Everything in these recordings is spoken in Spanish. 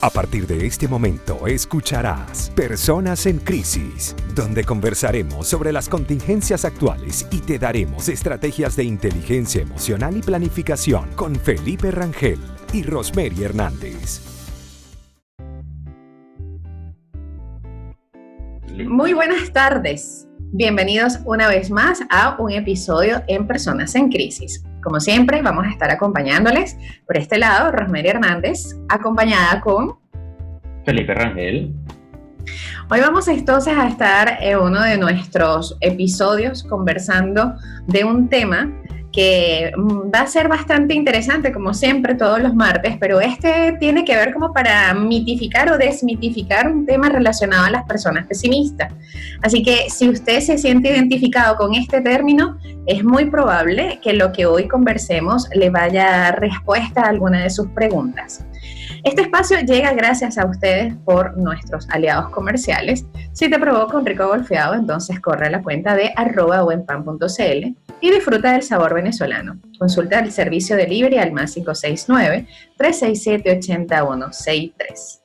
A partir de este momento escucharás Personas en Crisis, donde conversaremos sobre las contingencias actuales y te daremos estrategias de inteligencia emocional y planificación con Felipe Rangel y Rosemary Hernández. Muy buenas tardes. Bienvenidos una vez más a un episodio en Personas en Crisis. Como siempre, vamos a estar acompañándoles por este lado, Rosemary Hernández, acompañada con Felipe Rangel. Hoy vamos entonces a estar en uno de nuestros episodios conversando de un tema que va a ser bastante interesante, como siempre, todos los martes, pero este tiene que ver como para mitificar o desmitificar un tema relacionado a las personas pesimistas. Así que si usted se siente identificado con este término, es muy probable que lo que hoy conversemos le vaya a dar respuesta a alguna de sus preguntas. Este espacio llega gracias a ustedes por nuestros aliados comerciales. Si te provoca un rico golfeado, entonces corre a la cuenta de @buenpan.cl y disfruta del sabor venezolano. Consulta el servicio delivery al +569 367 8163.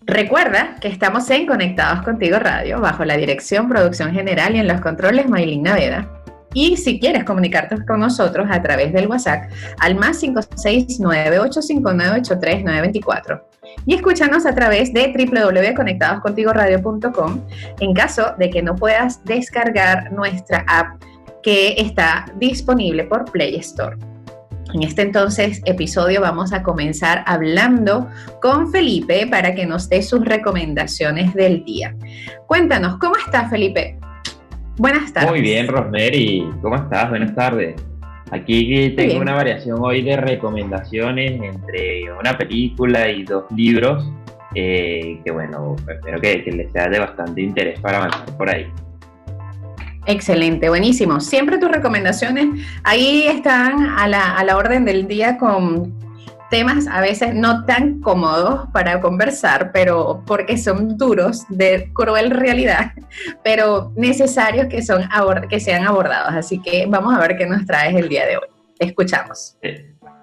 Recuerda que estamos en Conectados Contigo Radio, bajo la dirección, producción general y en los controles Maylin Naveda. Y si quieres comunicarte con nosotros a través del WhatsApp al +569 859 83924. Y escúchanos a través de www.conectadoscontigoradio.com en caso de que no puedas descargar nuestra app que está disponible por Play Store. En este entonces episodio vamos a comenzar hablando con Felipe para que nos dé sus recomendaciones del día. Cuéntanos, ¿cómo estás, Felipe? Buenas tardes. Muy bien, Rosemary. ¿Cómo estás? Buenas tardes. Aquí tengo una variación hoy de recomendaciones entre una película y 2 libros que bueno, espero que les sea de bastante interés para avanzar por ahí. Excelente, buenísimo. Siempre tus recomendaciones ahí están a la orden del día con temas a veces no tan cómodos para conversar, pero porque son duros, de cruel realidad, pero necesarios que sean abordados. Así que vamos a ver qué nos traes el día de hoy. Te escuchamos.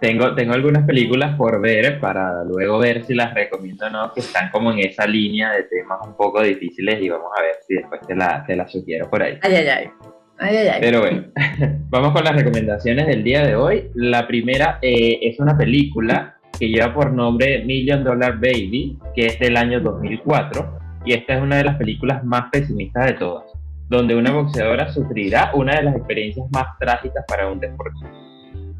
Tengo algunas películas por ver para luego ver si las recomiendo o no, que están como en esa línea de temas un poco difíciles y vamos a ver si después te las sugiero por ahí. Ay. Pero bueno, vamos con las recomendaciones del día de hoy. La primera es una película que lleva por nombre Million Dollar Baby, que es del año 2004, y esta es una de las películas más pesimistas de todas, donde una boxeadora sufrirá una de las experiencias más trágicas para un deportista.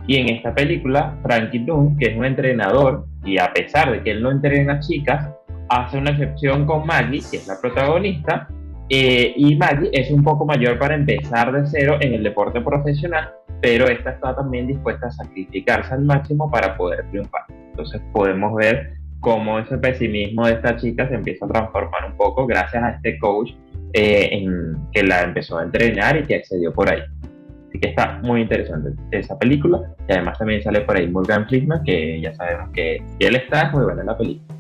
Y en esta película, Frankie Dunn, que es un entrenador, y a pesar de que él no entrena chicas, hace una excepción con Maggie, que es la protagonista, y Maggie es un poco mayor para empezar de cero en el deporte profesional, pero esta está también dispuesta a sacrificarse al máximo para poder triunfar. Entonces podemos ver cómo ese pesimismo de esta chica se empieza a transformar un poco gracias a este coach que la empezó a entrenar y que accedió por ahí. Así que está muy interesante esa película, y además también sale por ahí Morgan Freeman, que ya sabemos que él está muy buena en la película.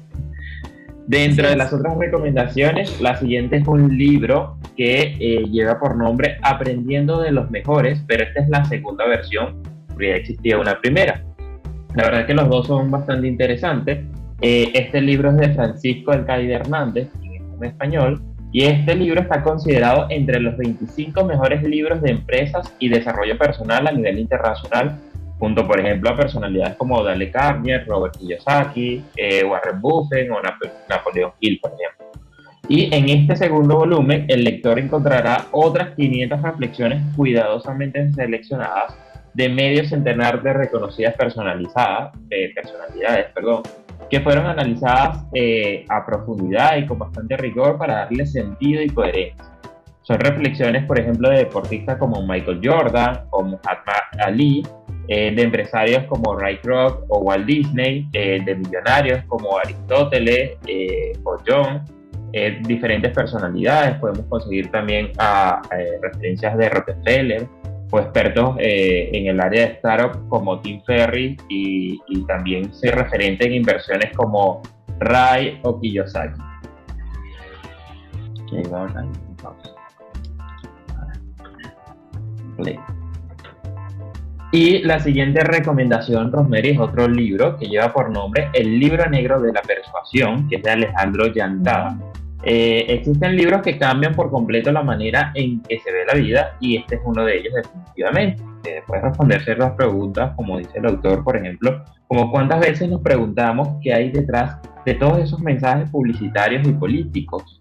Dentro de las otras recomendaciones, la siguiente es un libro que lleva por nombre Aprendiendo de los Mejores, pero esta es la segunda versión, porque ya existía una primera. La verdad es que los dos son bastante interesantes. Este libro es de Francisco Alcaide Hernández, en español, y este libro está considerado entre los 25 mejores libros de empresas y desarrollo personal a nivel internacional, junto, por ejemplo, a personalidades como Dale Carnegie, Robert Kiyosaki, Warren Buffett o Napoleon Hill, por ejemplo. Y en este segundo volumen, el lector encontrará otras 500 reflexiones cuidadosamente seleccionadas de medio centenar de reconocidas personalidades, que fueron analizadas a profundidad y con bastante rigor para darle sentido y coherencia. Son reflexiones, por ejemplo, de deportistas como Michael Jordan o Muhammad Ali, de empresarios como Ray Kroc o Walt Disney, de millonarios como Aristóteles o John, diferentes personalidades. Podemos conseguir también referencias de Rockefeller o expertos en el área de startup como Tim Ferriss y también soy referente en inversiones como Ray o Kiyosaki. Play. Y la siguiente recomendación, Rosemary, es otro libro que lleva por nombre El libro negro de la persuasión, que es de Alejandro Llantá. Existen libros que cambian por completo la manera en que se ve la vida y este es uno de ellos definitivamente. Puedes responder ciertas preguntas, como dice el autor, por ejemplo, como cuántas veces nos preguntamos qué hay detrás de todos esos mensajes publicitarios y políticos.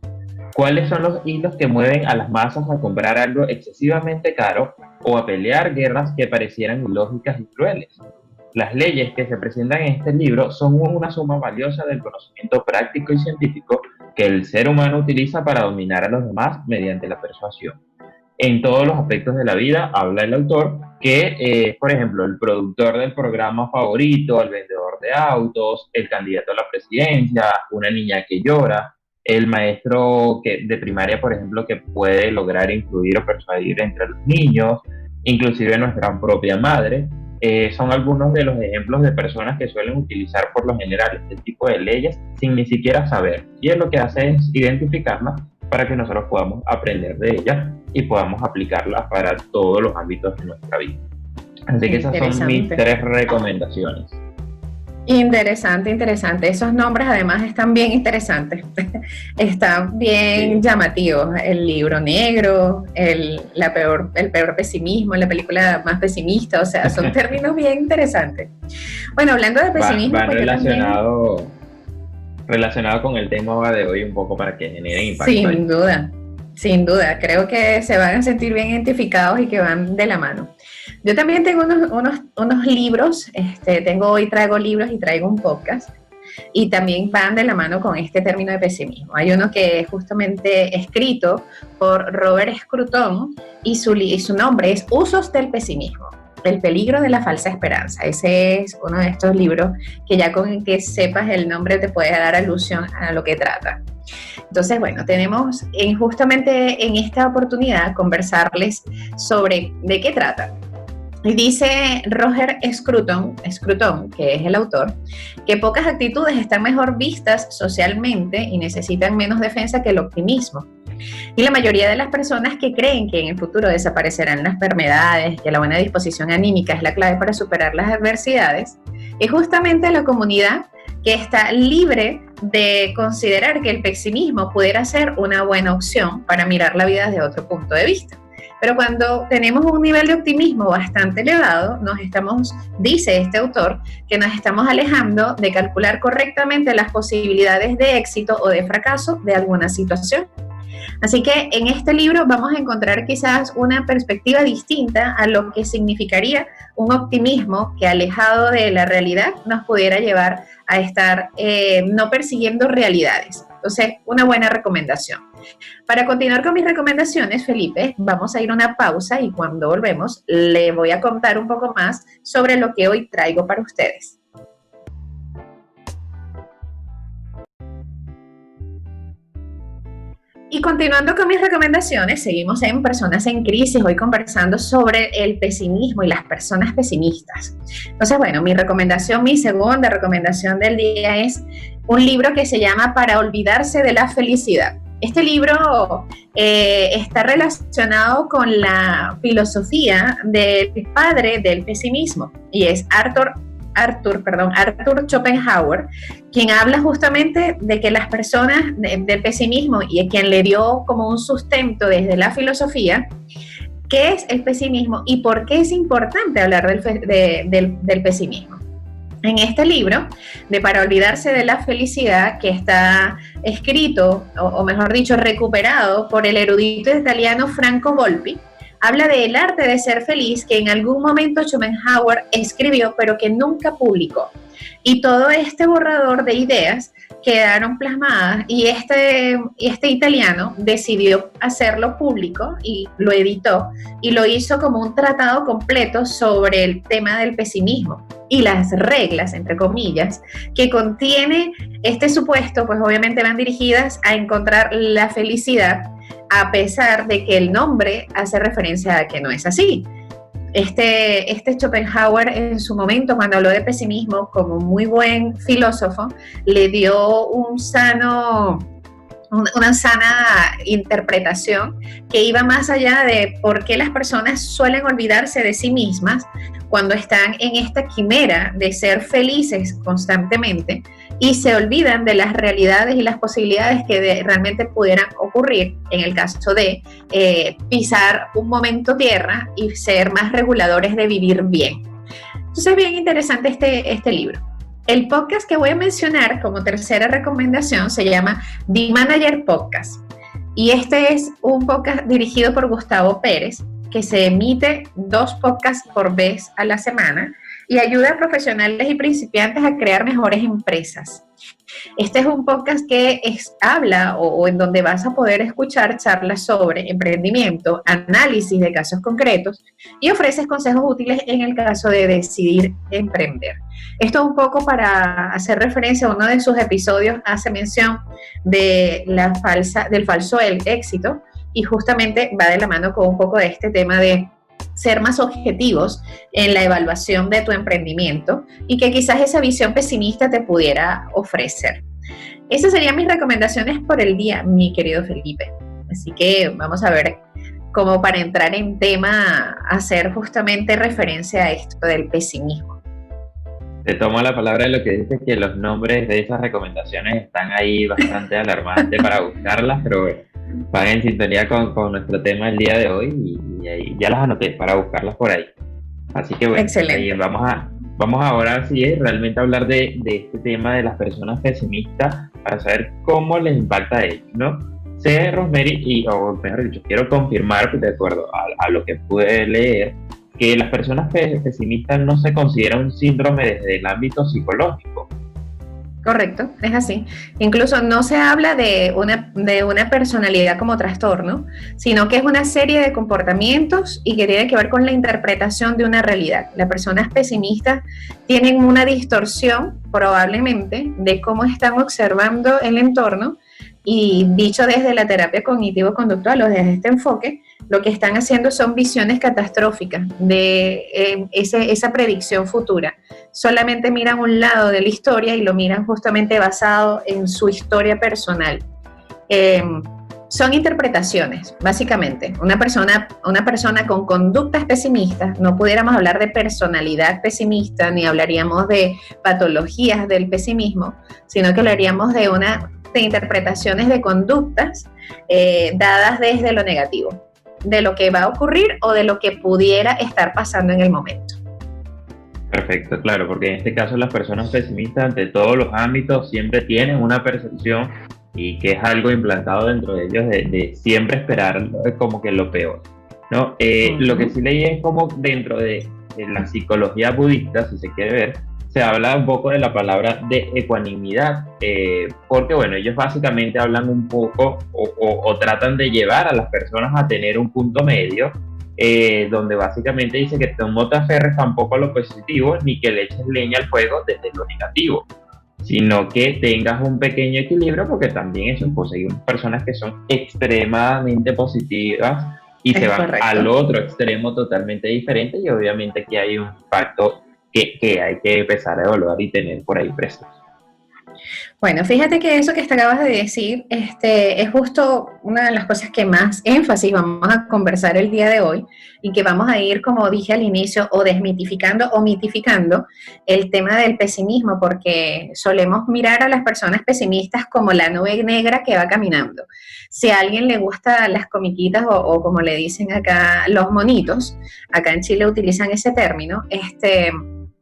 ¿Cuáles son los hilos que mueven a las masas a comprar algo excesivamente caro o a pelear guerras que parecieran ilógicas y crueles? Las leyes que se presentan en este libro son una suma valiosa del conocimiento práctico y científico que el ser humano utiliza para dominar a los demás mediante la persuasión. En todos los aspectos de la vida, habla el autor que, por ejemplo, el productor del programa favorito, el vendedor de autos, el candidato a la presidencia, una niña que llora, el maestro de primaria, por ejemplo, que puede lograr influir o persuadir entre los niños, inclusive nuestra propia madre. Son algunos de los ejemplos de personas que suelen utilizar por lo general este tipo de leyes sin ni siquiera saber. Y es lo que hace es identificarlas para que nosotros podamos aprender de ellas y podamos aplicarlas para todos los ámbitos de nuestra vida. Así que esas son mis 3 recomendaciones. Interesante, interesante. Esos nombres además están bien interesantes. Están bien llamativos. El libro negro, el peor pesimismo, la película más pesimista. O sea, son términos bien interesantes. Bueno, hablando de pesimismo... Va relacionado con el tema de hoy un poco para que generen impacto. Sin duda, sin duda. Creo que se van a sentir bien identificados y que van de la mano. Yo también tengo unos libros, traigo libros y traigo un podcast, y también van de la mano con este término de pesimismo. Hay uno que es justamente escrito por Robert Scruton y su nombre es Usos del pesimismo, el peligro de la falsa esperanza. Ese es uno de estos libros que ya con que sepas el nombre te puede dar alusión a lo que trata. Entonces, bueno, tenemos justamente en esta oportunidad conversarles sobre de qué trata. Y dice Roger Scruton, que es el autor, que pocas actitudes están mejor vistas socialmente y necesitan menos defensa que el optimismo. Y la mayoría de las personas que creen que en el futuro desaparecerán las enfermedades, que la buena disposición anímica es la clave para superar las adversidades, es justamente la comunidad que está libre de considerar que el pesimismo pudiera ser una buena opción para mirar la vida desde otro punto de vista. Pero cuando tenemos un nivel de optimismo bastante elevado, dice este autor, que nos estamos alejando de calcular correctamente las posibilidades de éxito o de fracaso de alguna situación. Así que en este libro vamos a encontrar quizás una perspectiva distinta a lo que significaría un optimismo que, alejado de la realidad, nos pudiera llevar a estar no persiguiendo realidades. Entonces, una buena recomendación. Para continuar con mis recomendaciones, Felipe, vamos a ir a una pausa y cuando volvemos le voy a contar un poco más sobre lo que hoy traigo para ustedes. Y continuando con mis recomendaciones, seguimos en Personas en Crisis, hoy conversando sobre el pesimismo y las personas pesimistas. Entonces, bueno, mi segunda recomendación del día es un libro que se llama Para olvidarse de la felicidad. Este libro está relacionado con la filosofía del padre del pesimismo y es Arthur Schopenhauer, quien habla justamente de que las personas del pesimismo y a quien le dio como un sustento desde la filosofía, qué es el pesimismo y por qué es importante hablar del pesimismo. En este libro, de Para olvidarse de la felicidad, que está escrito, o mejor dicho, recuperado por el erudito italiano Franco Volpi, habla del arte de ser feliz que en algún momento Schopenhauer escribió, pero que nunca publicó. Y todo este borrador de ideas quedaron plasmadas y este italiano decidió hacerlo público y lo editó y lo hizo como un tratado completo sobre el tema del pesimismo y las reglas, entre comillas, que contiene este supuesto, pues obviamente van dirigidas a encontrar la felicidad, a pesar de que el nombre hace referencia a que no es así. Este Schopenhauer en su momento, cuando habló de pesimismo, como muy buen filósofo, le dio un sano una sana interpretación que iba más allá de por qué las personas suelen olvidarse de sí mismas cuando están en esta quimera de ser felices constantemente y se olvidan de las realidades y las posibilidades que realmente pudieran ocurrir en el caso de pisar un momento tierra y ser más reguladores de vivir bien. Entonces es bien interesante este libro. El podcast que voy a mencionar como tercera recomendación se llama The Manager Podcast. Y este es un podcast dirigido por Gustavo Pérez, que se emite 2 podcasts por vez a la semana y ayuda a profesionales y principiantes a crear mejores empresas. Este es un podcast que habla o en donde vas a poder escuchar charlas sobre emprendimiento, análisis de casos concretos y ofreces consejos útiles en el caso de decidir emprender. Esto es un poco para hacer referencia a uno de sus episodios, hace mención de del falso éxito y justamente va de la mano con un poco de este tema de ser más objetivos en la evaluación de tu emprendimiento y que quizás esa visión pesimista te pudiera ofrecer. Esas serían mis recomendaciones por el día, mi querido Felipe. Así que vamos a ver, como para entrar en tema, hacer justamente referencia a esto del pesimismo. Te tomo la palabra de lo que dices, que los nombres de esas recomendaciones están ahí bastante alarmantes para buscarlas, pero bueno, van en sintonía con nuestro tema del día de hoy y ahí ya las anoté para buscarlas por ahí. Así que bueno, vamos ahora sí realmente a hablar de este tema de las personas pesimistas para saber cómo les impacta a ellos, ¿no? Sé, Rosemary, o mejor dicho, quiero confirmar, de acuerdo a lo que pude leer, que las personas pesimistas no se considera un síndrome desde el ámbito psicológico. Correcto, es así. Incluso no se habla de una personalidad como trastorno, sino que es una serie de comportamientos y que tiene que ver con la interpretación de una realidad. Las personas pesimistas tienen una distorsión, probablemente, de cómo están observando el entorno y, dicho desde la terapia cognitivo-conductual o desde este enfoque, lo que están haciendo son visiones catastróficas de esa predicción futura. Solamente miran un lado de la historia y lo miran justamente basado en su historia personal. Son interpretaciones, básicamente. Una persona con conductas pesimistas, no pudiéramos hablar de personalidad pesimista, ni hablaríamos de patologías del pesimismo, sino que hablaríamos de interpretaciones de conductas dadas desde lo negativo, de lo que va a ocurrir o de lo que pudiera estar pasando en el momento. Perfecto, claro, porque en este caso las personas pesimistas ante todos los ámbitos siempre tienen una percepción y que es algo implantado dentro de ellos de siempre esperar como que lo peor, ¿no? Lo que sí leí es como dentro de la psicología budista, si se quiere ver, se habla un poco de la palabra de ecuanimidad, porque bueno, ellos básicamente hablan un poco o tratan de llevar a las personas a tener un punto medio, donde básicamente dice que no te aferres tampoco a lo positivo ni que le eches leña al fuego desde lo negativo, sino que tengas un pequeño equilibrio, porque también eso, pues hay personas que son extremadamente positivas y se van correcto al otro extremo totalmente diferente, y obviamente que hay un impacto que hay que empezar a evaluar y tener por ahí presente. Bueno, fíjate que eso que te acabas de decir es justo una de las cosas que más énfasis vamos a conversar el día de hoy y que vamos a ir, como dije al inicio, o desmitificando o mitificando el tema del pesimismo, porque solemos mirar a las personas pesimistas como la nube negra que va caminando. Si a alguien le gustan las comiquitas o como le dicen acá, los monitos, acá en Chile utilizan ese término,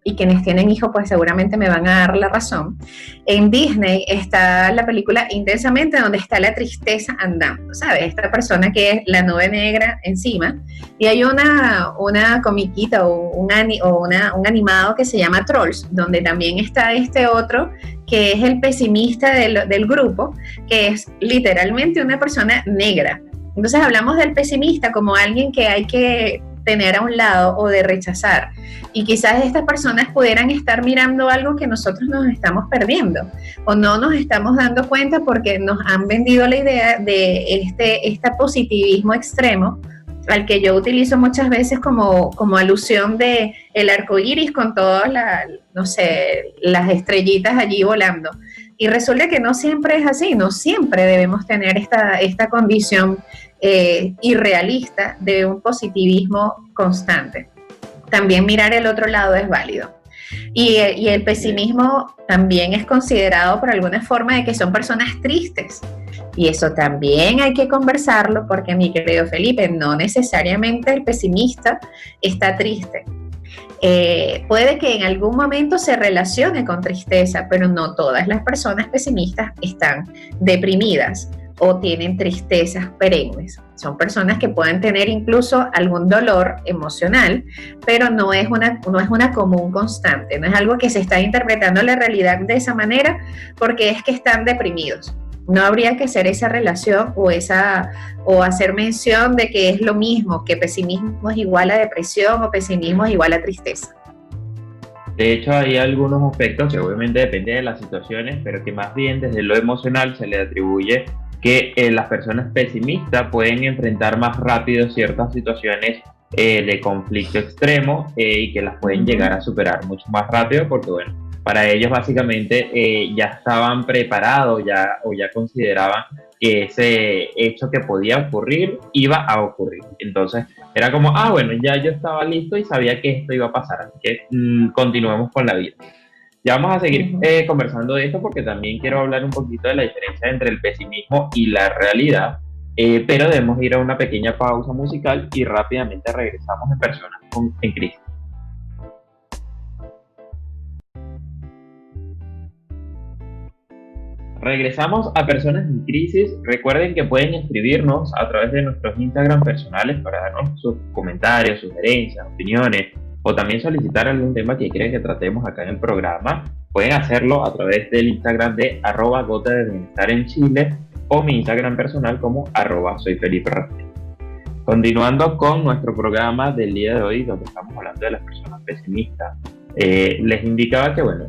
y quienes tienen hijos pues seguramente me van a dar la razón. En Disney está la película Intensamente, donde está la tristeza andando, ¿sabes? Esta persona que es la nube negra encima, y hay una comiquita o un animado que se llama Trolls, donde también está este otro que es el pesimista del grupo, que es literalmente una persona negra. Entonces hablamos del pesimista como alguien que hay que tener a un lado o de rechazar, y quizás estas personas pudieran estar mirando algo que nosotros nos estamos perdiendo o no nos estamos dando cuenta porque nos han vendido la idea de este positivismo extremo al que yo utilizo muchas veces como alusión de el arco iris con todas no sé, las estrellitas allí volando. Y resulta que no siempre es así, no siempre debemos tener esta condición irrealista de un positivismo constante. También mirar el otro lado es válido. Y el pesimismo también es considerado por alguna forma de que son personas tristes. Y eso también hay que conversarlo porque, mi querido Felipe, no necesariamente el pesimista está triste. Puede que en algún momento se relacione con tristeza, pero no todas las personas pesimistas están deprimidas o tienen tristezas perennes. Son personas que pueden tener incluso algún dolor emocional, pero no es una común constante, no es algo que se está interpretando la realidad de esa manera porque es que están deprimidos. No habría que hacer esa relación o hacer mención de que es lo mismo, que pesimismo es igual a depresión o pesimismo es igual a tristeza. De hecho, hay algunos aspectos que obviamente dependen de las situaciones, pero que más bien desde lo emocional se le atribuye que las personas pesimistas pueden enfrentar más rápido ciertas situaciones de conflicto extremo y que las pueden llegar a superar mucho más rápido porque, bueno, para ellos básicamente ya estaban preparados o ya consideraban que ese hecho que podía ocurrir iba a ocurrir. Entonces era como, bueno, ya yo estaba listo y sabía que esto iba a pasar, así que continuemos con la vida. Ya vamos a seguir conversando de esto porque también quiero hablar un poquito de la diferencia entre el pesimismo y la realidad, pero debemos ir a una pequeña pausa musical y rápidamente regresamos en Personas en Crisis. Regresamos a Personas en Crisis. Recuerden que pueden escribirnos a través de nuestros Instagram personales para darnos sus comentarios, sugerencias, opiniones, o también solicitar algún tema que quieren que tratemos acá en el programa. Pueden hacerlo a través del Instagram de @gota de bienestar en Chile o mi Instagram personal como @soyfelipe_rafael. Continuando con nuestro programa del día de hoy, donde estamos hablando de las personas pesimistas, les indicaba que, bueno,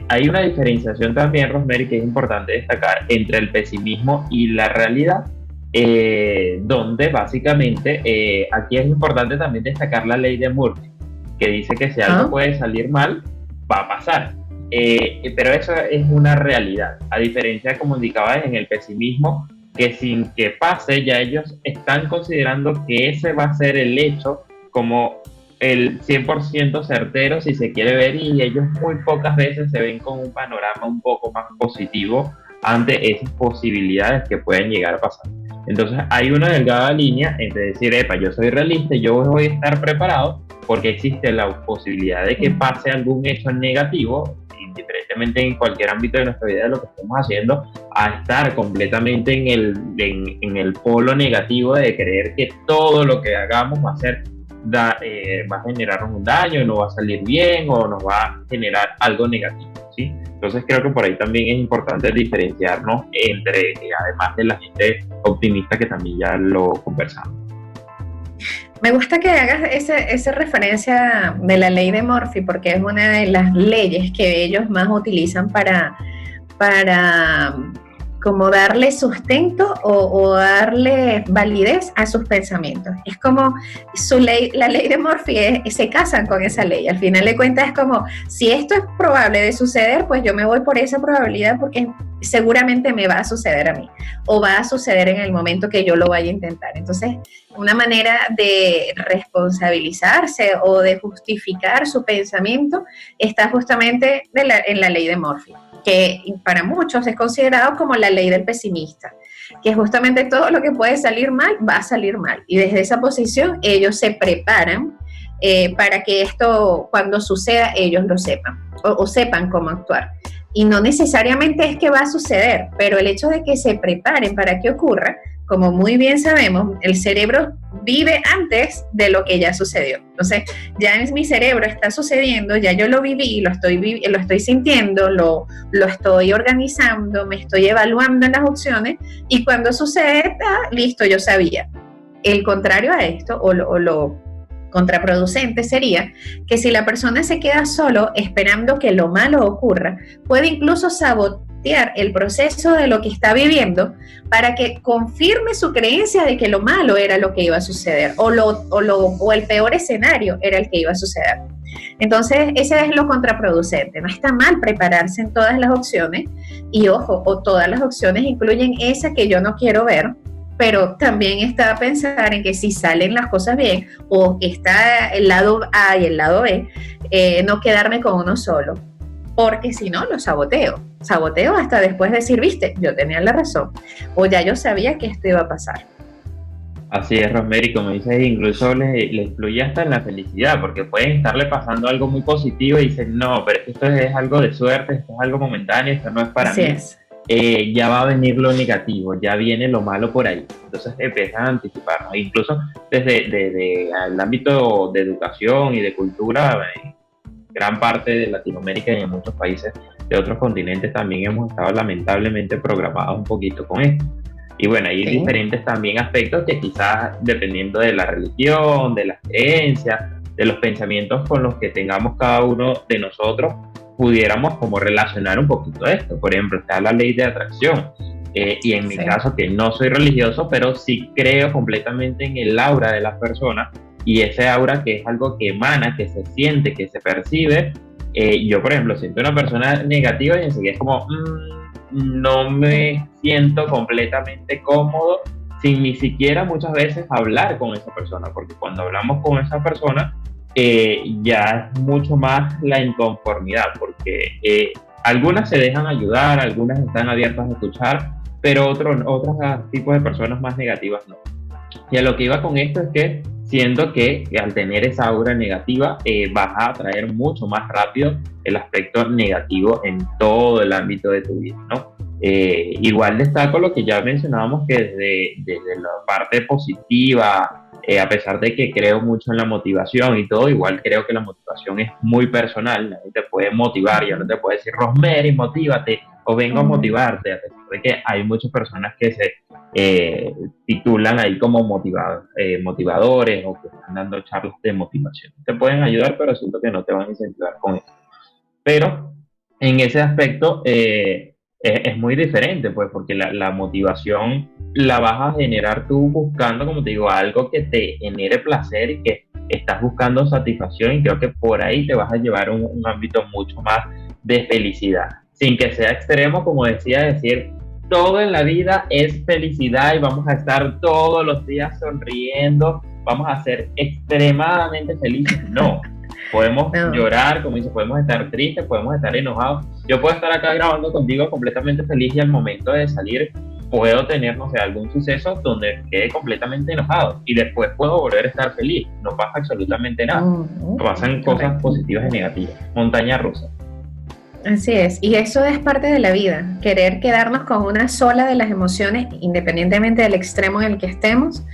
hay una diferenciación también, Rosemary, que es importante destacar entre el pesimismo y la realidad, donde básicamente aquí es importante también destacar la ley de Murphy, que dice que si algo puede salir mal, va a pasar. Pero eso es una realidad, a diferencia, como indicaba en el pesimismo, que sin que pase, ya ellos están considerando que ese va a ser el hecho como el 100% certero, si se quiere ver, y ellos muy pocas veces se ven con un panorama un poco más positivo ante esas posibilidades que pueden llegar a pasar. Entonces hay una delgada línea entre decir, yo soy realista, yo voy a estar preparado, porque existe la posibilidad de que pase algún hecho negativo, indiferentemente en cualquier ámbito de nuestra vida de lo que estemos haciendo, a estar completamente en el polo negativo de creer que todo lo que hagamos va a generarnos un daño, no va a salir bien o nos va a generar algo negativo, ¿sí? Entonces creo que por ahí también es importante diferenciarnos entre, además de la gente optimista, que también ya lo conversamos. Me gusta que hagas esa referencia de la ley de Murphy, porque es una de las leyes que ellos más utilizan para como darle sustento o darle validez a sus pensamientos. Es como la ley de Murphy, se casan con esa ley. Al final de cuentas es como, si esto es probable de suceder, pues yo me voy por esa probabilidad porque seguramente me va a suceder a mí, o va a suceder en el momento que yo lo vaya a intentar. Entonces, una manera de responsabilizarse o de justificar su pensamiento está justamente en la ley de Murphy, que para muchos es considerado como la ley del pesimista, que justamente todo lo que puede salir mal, va a salir mal. Y desde esa posición ellos se preparan para que esto, cuando suceda, ellos lo sepan, o sepan cómo actuar. Y no necesariamente es que va a suceder, pero el hecho de que se preparen para que ocurra, como muy bien sabemos, el cerebro vive antes de lo que ya sucedió. Entonces, ya en mi cerebro está sucediendo, ya yo lo viví, lo estoy sintiendo, lo estoy organizando, me estoy evaluando en las opciones, y cuando sucede, listo, yo sabía. El contrario a esto, o lo contraproducente sería que si la persona se queda solo esperando que lo malo ocurra, puede incluso sabotear el proceso de lo que está viviendo para que confirme su creencia de que lo malo era lo que iba a suceder o el peor escenario era el que iba a suceder. Entonces, ese es lo contraproducente. No está mal prepararse en todas las opciones y, ojo, o todas las opciones incluyen esa que yo no quiero ver, pero también está a pensar en que si salen las cosas bien o está el lado A y el lado B, no quedarme con uno solo, porque si no, lo saboteo hasta después de decir, viste, yo tenía la razón, o ya yo sabía que esto iba a pasar. Así es, Rosemary, como dices, incluso le influye hasta en la felicidad, porque pueden estarle pasando algo muy positivo y dicen, no, pero esto es algo de suerte, esto es algo momentáneo, esto no es para mí. Ya va a venir lo negativo, ya viene lo malo por ahí. Entonces empiezan a anticipar, ¿no? Incluso desde el ámbito de educación y de cultura, en gran parte de Latinoamérica y en muchos países de otros continentes también hemos estado lamentablemente programados un poquito con esto. Y bueno, hay diferentes también aspectos que quizás dependiendo de la religión, de las creencias, de los pensamientos con los que tengamos cada uno de nosotros, pudiéramos como relacionar un poquito esto. Por ejemplo, está la ley de atracción. Y en mi caso, que no soy religioso, pero sí creo completamente en el aura de las personas. Y ese aura que es algo que emana, que se siente, que se percibe. Yo, por ejemplo, siento una persona negativa y enseguida es como... no me siento completamente cómodo sin ni siquiera muchas veces hablar con esa persona, porque cuando hablamos con esa persona ya es mucho más la inconformidad, porque algunas se dejan ayudar, algunas están abiertas a escuchar, pero otros tipos de personas más negativas no. Y a lo que iba con esto es que siento que al tener esa aura negativa vas a atraer mucho más rápido el aspecto negativo en todo el ámbito de tu vida, ¿no? Igual destaco lo que ya mencionábamos, que desde la parte positiva, a pesar de que creo mucho en la motivación y todo, igual creo que la motivación es muy personal. Nadie te puede motivar, yo no te puedo decir, Rosemary, motívate, o vengo a motivarte, a pesar de que hay muchas personas que se titulan ahí como motivadores o que están dando charlas de motivación. Te pueden ayudar, pero siento que no te van a incentivar con eso. Pero en ese aspecto es muy diferente, pues, porque la motivación la vas a generar tú buscando, como te digo, algo que te genere placer y que estás buscando satisfacción, y creo que por ahí te vas a llevar un ámbito mucho más de felicidad, sin que sea extremo, como decía, decir todo en la vida es felicidad y vamos a estar todos los días sonriendo, vamos a ser extremadamente felices. No, podemos llorar, como dice, podemos estar tristes, podemos estar enojados. Yo puedo estar acá grabando contigo completamente feliz y al momento de salir puedo tener, no sé, algún suceso donde quede completamente enojado y después puedo volver a estar feliz. No pasa absolutamente nada. Pasan cosas positivas y negativas. Montaña rusa. Así es, y eso es parte de la vida, querer quedarnos con una sola de las emociones, independientemente del extremo en el que estemos,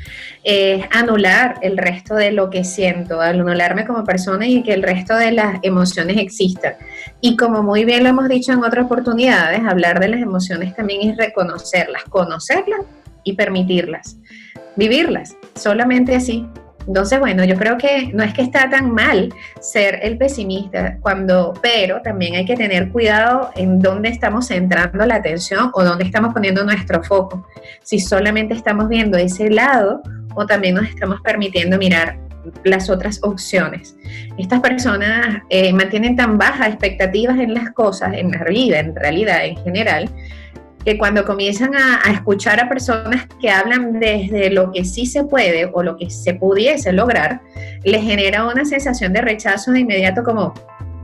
es anular el resto de lo que siento, anularme como persona y que el resto de las emociones existan. Y como muy bien lo hemos dicho en otras oportunidades, hablar de las emociones también es reconocerlas, conocerlas y permitirlas, vivirlas, solamente así. Entonces, bueno, yo creo que no es que está tan mal ser el pesimista, pero también hay que tener cuidado en dónde estamos centrando la atención o dónde estamos poniendo nuestro foco. Si solamente estamos viendo ese lado o también nos estamos permitiendo mirar las otras opciones. Estas personas mantienen tan bajas expectativas en las cosas, en la vida, en realidad, en general, que cuando comienzan a escuchar a personas que hablan desde lo que sí se puede o lo que se pudiese lograr, les genera una sensación de rechazo de inmediato, como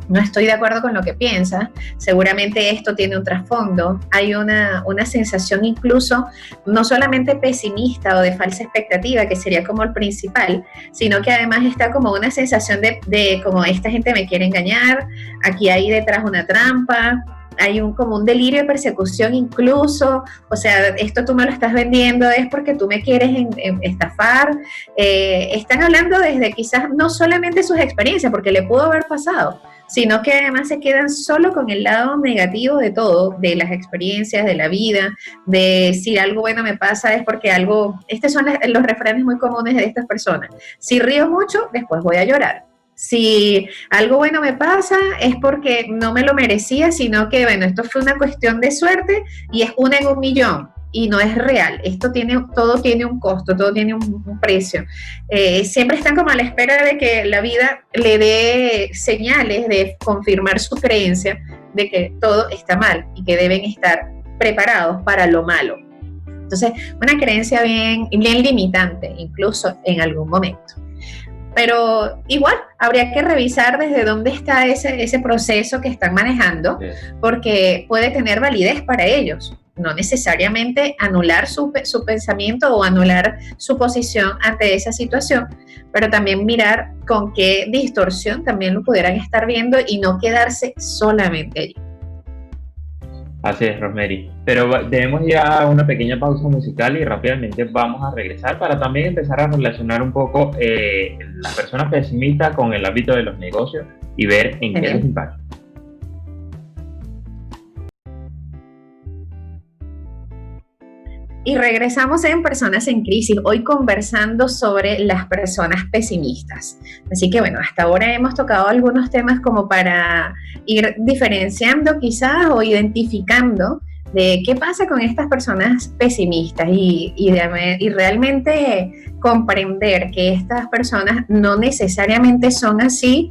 no estoy de acuerdo con lo que piensa, seguramente esto tiene un trasfondo. Hay una sensación incluso no solamente pesimista o de falsa expectativa, que sería como el principal, sino que además está como una sensación de como esta gente me quiere engañar, aquí hay detrás una trampa. Hay como un delirio de persecución incluso, o sea, esto tú me lo estás vendiendo es porque tú me quieres estafar. Están hablando desde quizás no solamente sus experiencias, porque le pudo haber pasado, sino que además se quedan solo con el lado negativo de todo, de las experiencias, de la vida, de si algo bueno me pasa es porque algo, estos son los refranes muy comunes de estas personas. Si río mucho, después voy a llorar. Si algo bueno me pasa es porque no me lo merecía, sino que, bueno, esto fue una cuestión de suerte y es 1 en 1 millón y no es real. Todo tiene un costo, todo tiene un precio. Siempre están como a la espera de que la vida le dé señales de confirmar su creencia de que todo está mal y que deben estar preparados para lo malo. Entonces, una creencia bien limitante, incluso en algún momento. Pero igual, habría que revisar desde dónde está ese proceso que están manejando, porque puede tener validez para ellos. No necesariamente anular su pensamiento o anular su posición ante esa situación, pero también mirar con qué distorsión también lo pudieran estar viendo y no quedarse solamente allí. Así es, Rosemary. Pero debemos ir a una pequeña pausa musical y rápidamente vamos a regresar para también empezar a relacionar un poco las personas pesimistas con el ámbito de los negocios y ver en qué les impacta. Y regresamos en Personas en Crisis, hoy conversando sobre las personas pesimistas. Así que bueno, hasta ahora hemos tocado algunos temas como para ir diferenciando quizás o identificando de qué pasa con estas personas pesimistas y realmente comprender que estas personas no necesariamente son así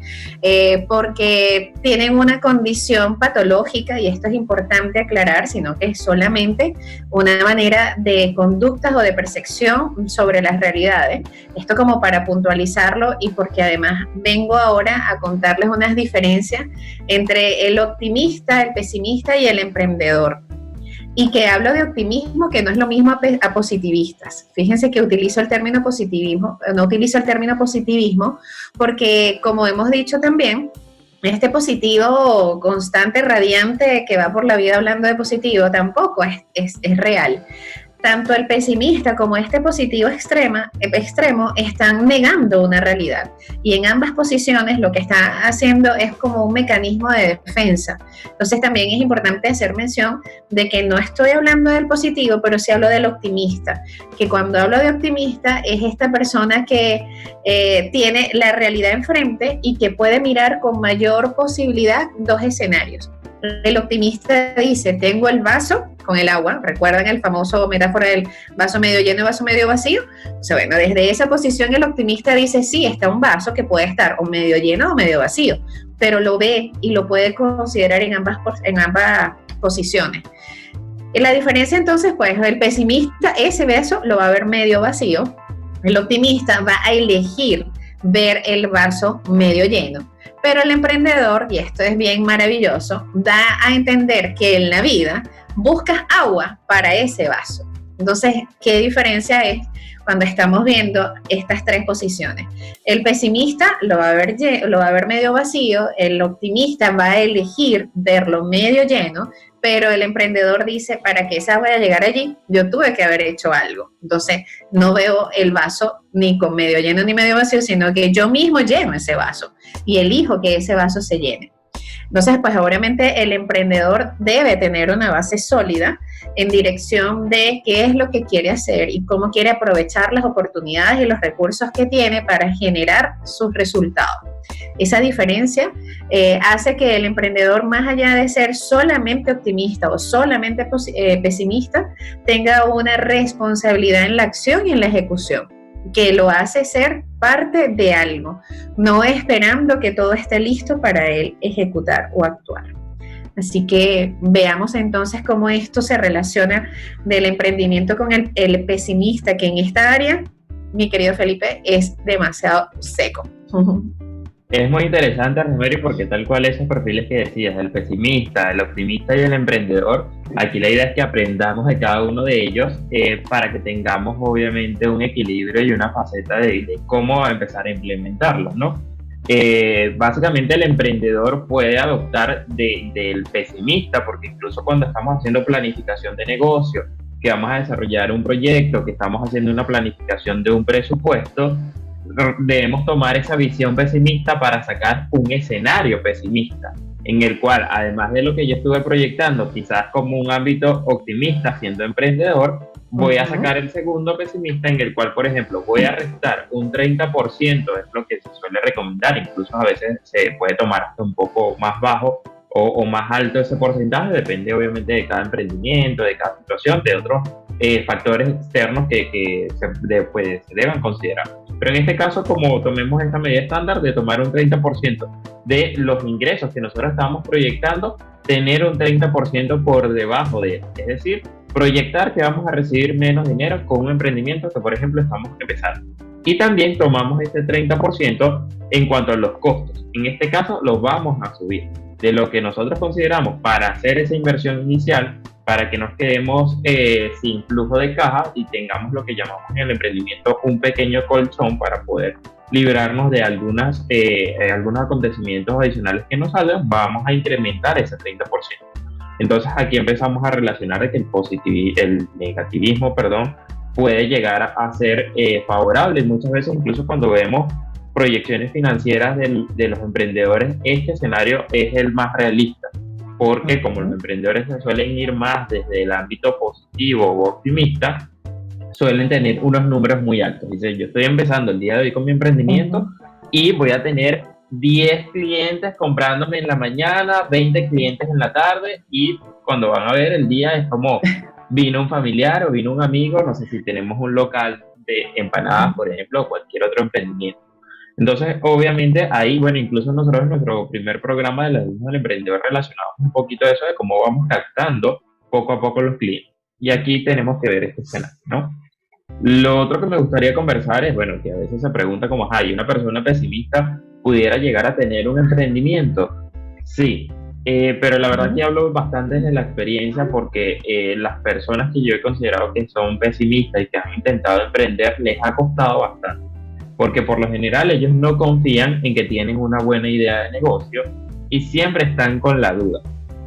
porque tienen una condición patológica, y esto es importante aclarar, sino que es solamente una manera de conductas o de percepción sobre las realidades. Esto como para puntualizarlo, y porque además vengo ahora a contarles unas diferencias entre el optimista, el pesimista y el emprendedor. Y que hablo de optimismo, que no es lo mismo a positivistas. Fíjense que utilizo el término positivismo, no utilizo el término positivismo, porque como hemos dicho también, este positivo constante, radiante, que va por la vida hablando de positivo, tampoco es real. Tanto el pesimista como este positivo extremo están negando una realidad, y en ambas posiciones lo que está haciendo es como un mecanismo de defensa. Entonces también es importante hacer mención de que no estoy hablando del positivo, pero sí hablo del optimista, que cuando hablo de optimista es esta persona que tiene la realidad enfrente y que puede mirar con mayor posibilidad dos escenarios. El optimista dice, tengo el vaso con el agua, ¿recuerdan el famoso metáfora del vaso medio lleno y vaso medio vacío? O sea, bueno, desde esa posición el optimista dice, sí, está un vaso que puede estar o medio lleno o medio vacío, pero lo ve y lo puede considerar en ambas posiciones. Y la diferencia entonces, pues, el pesimista, ese vaso lo va a ver medio vacío, el optimista va a elegir ver el vaso medio lleno. Pero el emprendedor, y esto es bien maravilloso, da a entender que en la vida buscas agua para ese vaso. Entonces, ¿qué diferencia es cuando estamos viendo estas tres posiciones? El pesimista lo va a ver medio vacío, el optimista va a elegir verlo medio lleno, pero el emprendedor dice, para que esa vaya a llegar allí, yo tuve que haber hecho algo. Entonces, no veo el vaso ni con medio lleno ni medio vacío, sino que yo mismo lleno ese vaso y elijo que ese vaso se llene. Entonces, pues obviamente el emprendedor debe tener una base sólida en dirección de qué es lo que quiere hacer y cómo quiere aprovechar las oportunidades y los recursos que tiene para generar sus resultados. Esa diferencia hace que el emprendedor, más allá de ser solamente optimista o solamente pesimista, tenga una responsabilidad en la acción y en la ejecución, que lo hace ser parte de algo, no esperando que todo esté listo para él ejecutar o actuar. Así que veamos entonces cómo esto se relaciona del emprendimiento con el pesimista, que en esta área, mi querido Felipe, es demasiado seco. Es muy interesante, Rosemary, porque tal cual esos perfiles que decías, el pesimista, el optimista y el emprendedor, aquí la idea es que aprendamos de cada uno de ellos para que tengamos obviamente un equilibrio y una faceta de cómo empezar a implementarlos, ¿no? Básicamente el emprendedor puede adoptar del pesimista, porque incluso cuando estamos haciendo planificación de negocio, que vamos a desarrollar un proyecto, que estamos haciendo una planificación de un presupuesto, debemos tomar esa visión pesimista para sacar un escenario pesimista, en el cual, además de lo que yo estuve proyectando, quizás como un ámbito optimista siendo emprendedor, voy a sacar el segundo pesimista en el cual, por ejemplo, voy a restar un 30%, es lo que se suele recomendar, incluso a veces se puede tomar hasta un poco más bajo o más alto ese porcentaje, depende obviamente de cada emprendimiento, de cada situación, de otros factores externos que se deban considerar. Pero en este caso, como tomemos esta medida estándar de tomar un 30% de los ingresos que nosotros estamos proyectando, tener un 30% por debajo de él, es decir, proyectar que vamos a recibir menos dinero con un emprendimiento que, por ejemplo, estamos empezando. Y también tomamos este 30% en cuanto a los costos. En este caso, los vamos a subir de lo que nosotros consideramos para hacer esa inversión inicial, para que nos quedemos sin flujo de caja y tengamos lo que llamamos en el emprendimiento un pequeño colchón para poder librarnos de algunos acontecimientos adicionales que nos salgan. Vamos a incrementar ese 30%. Entonces aquí empezamos a relacionar de que el negativismo, puede llegar a ser favorable. Muchas veces, incluso cuando vemos proyecciones financieras de los emprendedores, este escenario es el más realista, porque como los emprendedores se suelen ir más desde el ámbito positivo o optimista, suelen tener unos números muy altos. Dice, yo estoy empezando el día de hoy con mi emprendimiento y voy a tener 10 clientes comprándome en la mañana, 20 clientes en la tarde, y cuando van a ver el día es como vino un familiar o vino un amigo, no sé si tenemos un local de empanadas, por ejemplo, o cualquier otro emprendimiento. Entonces, obviamente, ahí, bueno, incluso nosotros en nuestro primer programa de la Luz del Emprendedor relacionamos un poquito de eso, de cómo vamos captando poco a poco los clientes. Y aquí tenemos que ver este escenario, ¿no? Lo otro que me gustaría conversar es, bueno, que a veces se pregunta como, una persona pesimista pudiera llegar a tener un emprendimiento. Sí, pero la verdad que hablo bastante desde la experiencia, porque las personas que yo he considerado que son pesimistas y que han intentado emprender, les ha costado bastante. Porque por lo general ellos no confían en que tienen una buena idea de negocio y siempre están con la duda.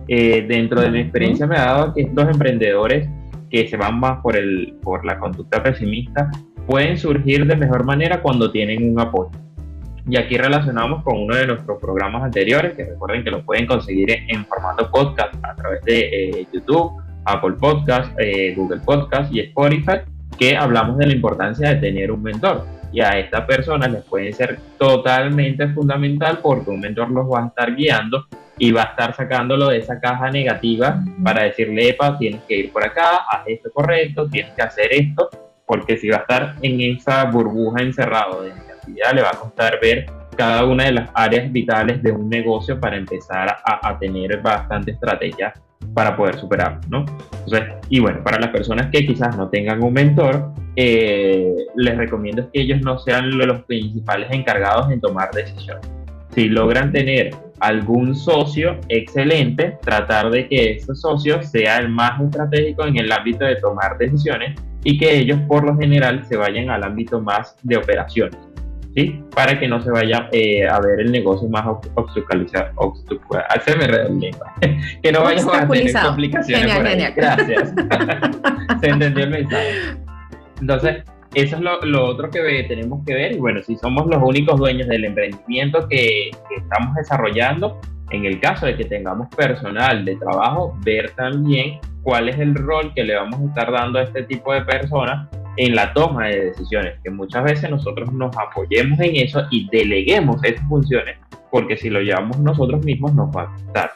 Dentro de mi experiencia me ha dado que estos emprendedores que se van más por la conducta pesimista pueden surgir de mejor manera cuando tienen un apoyo. Y aquí relacionamos con uno de nuestros programas anteriores, que recuerden que lo pueden conseguir en formato podcast a través de YouTube, Apple Podcast, Google Podcast y Spotify, que hablamos de la importancia de tener un mentor. Y a estas personas les puede ser totalmente fundamental, porque un mentor los va a estar guiando y va a estar sacándolo de esa caja negativa para decirle, epa, tienes que ir por acá, haz esto correcto, tienes que hacer esto, porque si va a estar en esa burbuja encerrado de negatividad, le va a costar ver cada una de las áreas vitales de un negocio para empezar a tener bastante estrategia para poder superarlo, ¿no? Entonces, y bueno, para las personas que quizás no tengan un mentor, les recomiendo es que ellos no sean los principales encargados en tomar decisiones. Si logran tener algún socio, excelente, tratar de que ese socio sea el más estratégico en el ámbito de tomar decisiones y que ellos por lo general se vayan al ámbito más de operaciones, ¿sí? Para que no se vaya a ver el negocio más obstaculizado, se me redó el lengua, que no vaya a tener complicaciones. Genial. Gracias. Se entendió el mensaje. Entonces, eso es lo otro que tenemos que ver. Y bueno, si somos los únicos dueños del emprendimiento que estamos desarrollando, en el caso de que tengamos personal de trabajo, ver también cuál es el rol que le vamos a estar dando a este tipo de personas en la toma de decisiones, que muchas veces nosotros nos apoyemos en eso y deleguemos esas funciones, porque si lo llevamos nosotros mismos nos va a costar.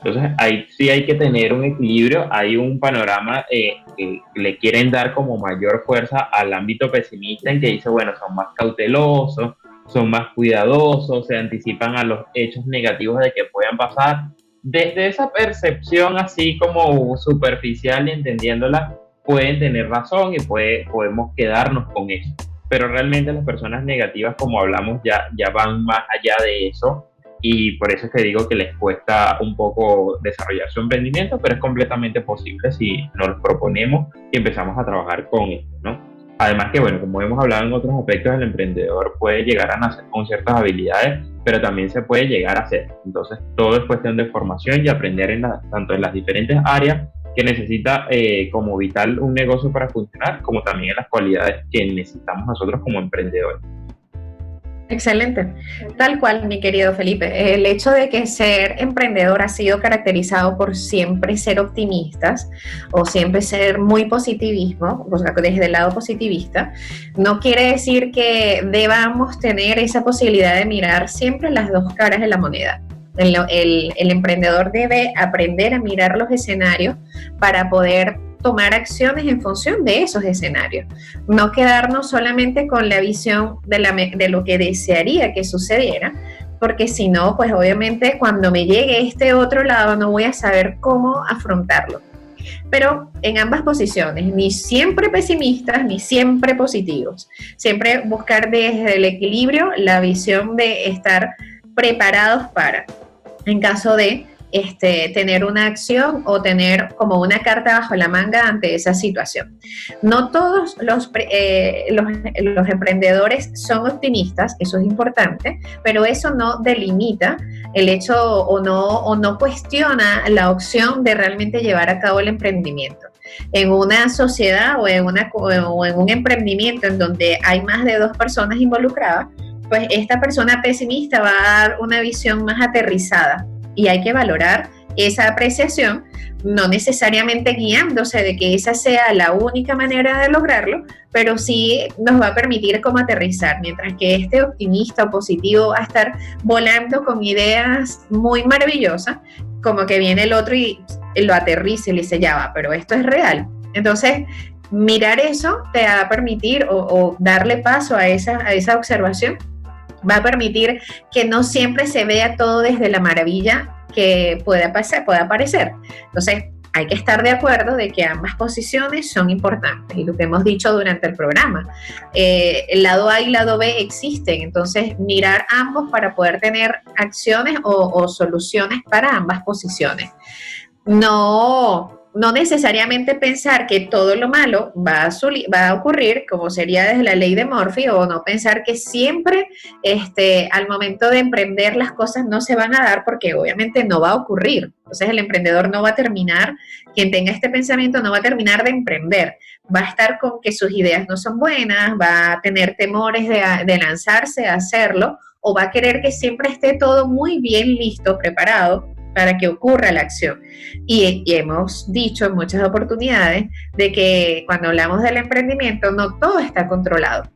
Entonces ahí sí hay que tener un equilibrio. Hay un panorama que le quieren dar como mayor fuerza al ámbito pesimista, en que dice, bueno, son más cautelosos, son más cuidadosos, se anticipan a los hechos negativos de que puedan pasar. Desde esa percepción así como superficial y entendiéndola, pueden tener razón y podemos quedarnos con eso. Pero realmente las personas negativas, como hablamos, ya van más allá de eso, y por eso es que digo que les cuesta un poco desarrollar su emprendimiento, pero es completamente posible si nos lo proponemos y empezamos a trabajar con esto, ¿no? Además que, bueno, como hemos hablado en otros aspectos, el emprendedor puede llegar a nacer con ciertas habilidades, pero también se puede llegar a hacer. Entonces, todo es cuestión de formación y aprender tanto en las diferentes áreas que necesita como vital un negocio para funcionar, como también en las cualidades que necesitamos nosotros como emprendedores. Excelente. Tal cual, mi querido Felipe. El hecho de que ser emprendedor ha sido caracterizado por siempre ser optimistas o siempre ser muy positivismo, o sea, desde el lado positivista, no quiere decir que debamos tener esa posibilidad de mirar siempre las dos caras de la moneda. El emprendedor debe aprender a mirar los escenarios para poder tomar acciones en función de esos escenarios, no quedarnos solamente con la visión de lo que desearía que sucediera, porque si no, pues obviamente cuando me llegue este otro lado no voy a saber cómo afrontarlo. Pero en ambas posiciones, ni siempre pesimistas ni siempre positivos, siempre buscar desde el equilibrio la visión de estar preparados para, en caso de tener una acción o tener como una carta bajo la manga ante esa situación. No todos los emprendedores son optimistas, eso es importante, pero eso no delimita el hecho o no cuestiona la opción de realmente llevar a cabo el emprendimiento. En una sociedad o en un emprendimiento en donde hay más de 2 personas involucradas, pues esta persona pesimista va a dar una visión más aterrizada. Y hay que valorar esa apreciación, no necesariamente guiándose de que esa sea la única manera de lograrlo, pero sí nos va a permitir como aterrizar, mientras que este optimista o positivo va a estar volando con ideas muy maravillosas, como que viene el otro y lo aterriza y le dice, ya va, pero esto es real. Entonces, mirar eso te va a permitir o darle paso a esa observación, va a permitir que no siempre se vea todo desde la maravilla que pueda parecer. Entonces, hay que estar de acuerdo de que ambas posiciones son importantes, y lo que hemos dicho durante el programa, el lado A y el lado B existen, entonces mirar ambos para poder tener acciones o soluciones para ambas posiciones. No necesariamente pensar que todo lo malo va a ocurrir, como sería desde la ley de Murphy, o no pensar que siempre al momento de emprender las cosas no se van a dar, porque obviamente no va a ocurrir. Entonces el emprendedor no va a terminar, quien tenga este pensamiento no va a terminar de emprender, va a estar con que sus ideas no son buenas, va a tener temores de lanzarse a hacerlo, o va a querer que siempre esté todo muy bien listo, preparado, para que ocurra la acción. Y hemos dicho en muchas oportunidades de que cuando hablamos del emprendimiento no todo está controlado.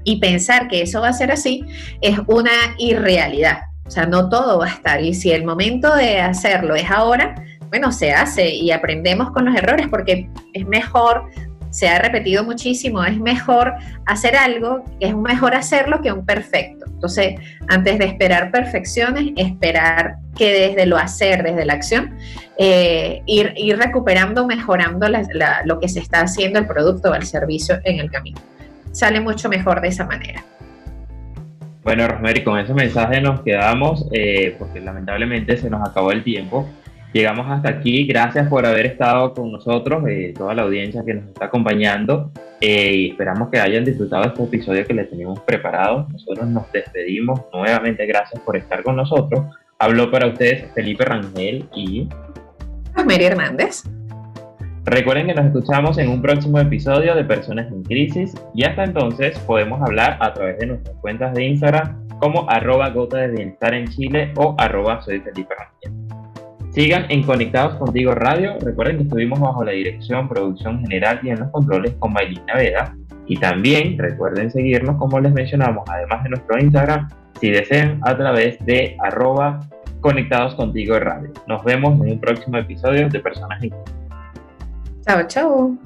Y pensar que eso va a ser así es una irrealidad. O sea, no todo va a estar. Y si el momento de hacerlo es ahora, bueno, se hace y aprendemos con los errores, porque es mejor, se ha repetido muchísimo, es mejor hacer algo, es mejor hacerlo que un perfecto. Entonces, antes de esperar perfecciones, esperar que desde lo hacer, desde la acción, ir recuperando, mejorando lo que se está haciendo, el producto o el servicio en el camino. Sale mucho mejor de esa manera. Bueno, Rosemary, con ese mensaje nos quedamos, porque lamentablemente se nos acabó el tiempo. Llegamos hasta aquí. Gracias por haber estado con nosotros, toda la audiencia que nos está acompañando. Y esperamos que hayan disfrutado de este episodio que les tenemos preparado. Nosotros nos despedimos. Nuevamente, gracias por estar con nosotros. Habló para ustedes Felipe Rangel y Rosemary Hernández. Recuerden que nos escuchamos en un próximo episodio de Personas en Crisis. Y hasta entonces podemos hablar a través de nuestras cuentas de Instagram como @gota de bienestar en Chile o @soy Felipe Rangel. Sigan en Conectados Contigo Radio. Recuerden que estuvimos bajo la dirección, producción general y en los controles con Maylin Naveda. Y también recuerden seguirnos, como les mencionamos, además de nuestro Instagram, si desean, a través de @Conectados Contigo Radio. Nos vemos en un próximo episodio de Personas en Crisis. Chao, chao.